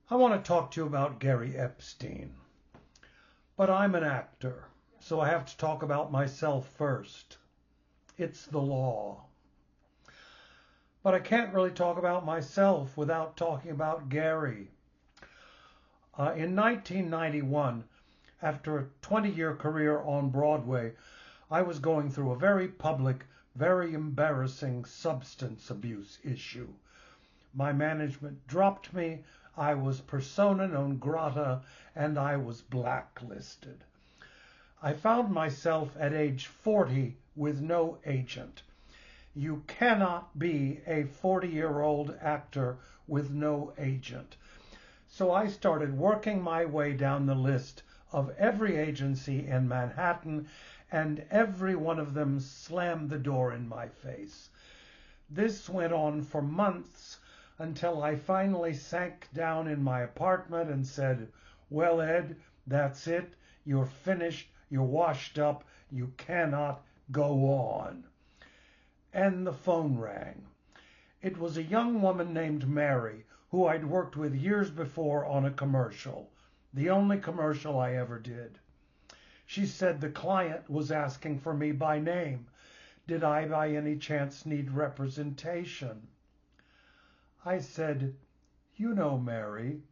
I want to talk to you about Gary Epstein. But I'm an actor, so I have to talk about myself first. It's the law. But I can't really talk about myself without talking about Gary. In 1991, after a 20-year career on Broadway, I was going through a very public, very embarrassing substance abuse issue. My management dropped me, I was persona non grata, and I was blacklisted. I found myself at age 40 with no agent. You cannot be a 40-year-old actor with no agent. So I started working my way down the list of every agency in Manhattan, and every one of them slammed the door in my face. This went on for months until I finally sank down in my apartment and said, "Well, Ed, that's it. You're finished. You're washed up. You cannot go on." And the phone rang. It was a young woman named Mary, who I'd worked with years before on a commercial, the only commercial I ever did. She said the client was asking for me by name. Did I by any chance need representation? I said, "You know, Mary,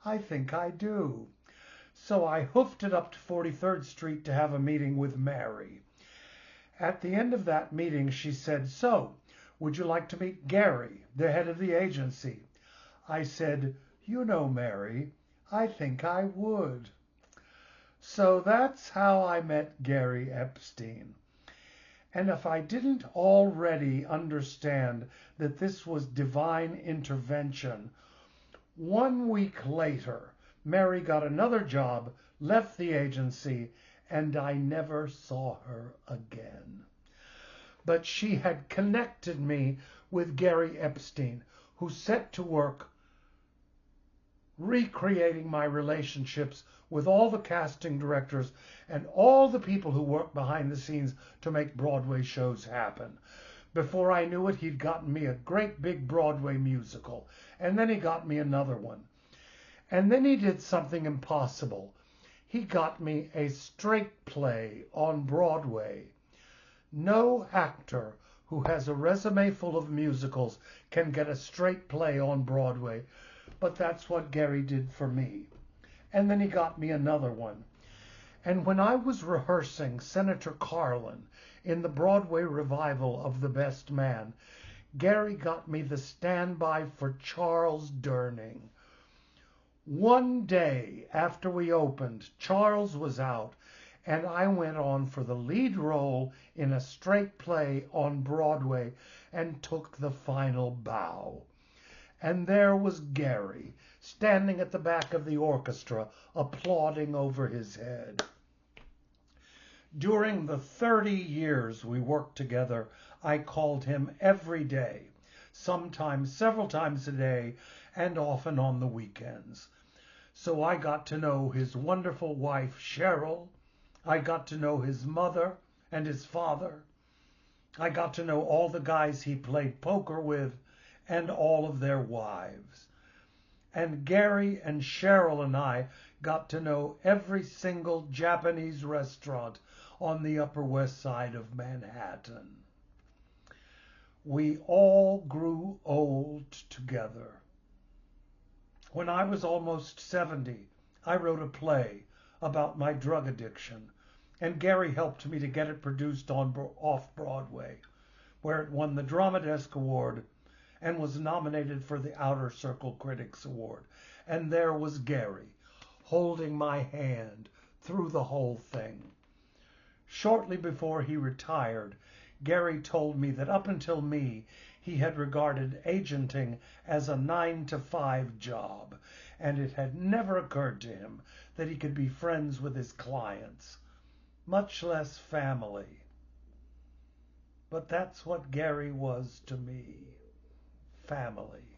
I think I do." So I hoofed it up to 43rd Street to have a meeting with Mary. At the end of that meeting, she said, "So, would you like to meet Gary, the head of the agency?" I said, "You know, Mary, I think I would." So that's how I met Gary Epstein. And if I didn't already understand that this was divine intervention, 1 week later, Mary got another job, left the agency, and I never saw her again. But she had connected me with Gary Epstein, who set to work recreating my relationships with all the casting directors and all the people who work behind the scenes to make Broadway shows happen. Before I knew it, he'd gotten me a great big Broadway musical, and then he got me another one. And then he did something impossible. He got me a straight play on Broadway. No actor who has a resume full of musicals can get a straight play on Broadway, but that's what Gary did for me. And then he got me another one. And when I was rehearsing Senator Carlin in the Broadway revival of The Best Man, Gary got me the standby for Charles Durning. One day after we opened, Charles was out, and I went on for the lead role in a straight play on Broadway and took the final bow. And there was Gary, standing at the back of the orchestra, applauding over his head. During the 30 years we worked together, I called him every day, sometimes several times a day, and often on the weekends. So I got to know his wonderful wife, Cheryl. I got to know his mother and his father. I got to know all the guys he played poker with and all of their wives. And Gary and Cheryl and I got to know every single Japanese restaurant on the Upper West Side of Manhattan. We all grew old together. When I was almost 70, I wrote a play about my drug addiction, and Gary helped me to get it produced off-Broadway, where it won the Drama Desk Award and was nominated for the Outer Circle Critics Award. And there was Gary, holding my hand through the whole thing. Shortly before he retired, Gary told me that up until me, he had regarded agenting as a 9-to-5 job, and it had never occurred to him that he could be friends with his clients, much less family. But that's what Gary was to me. Family.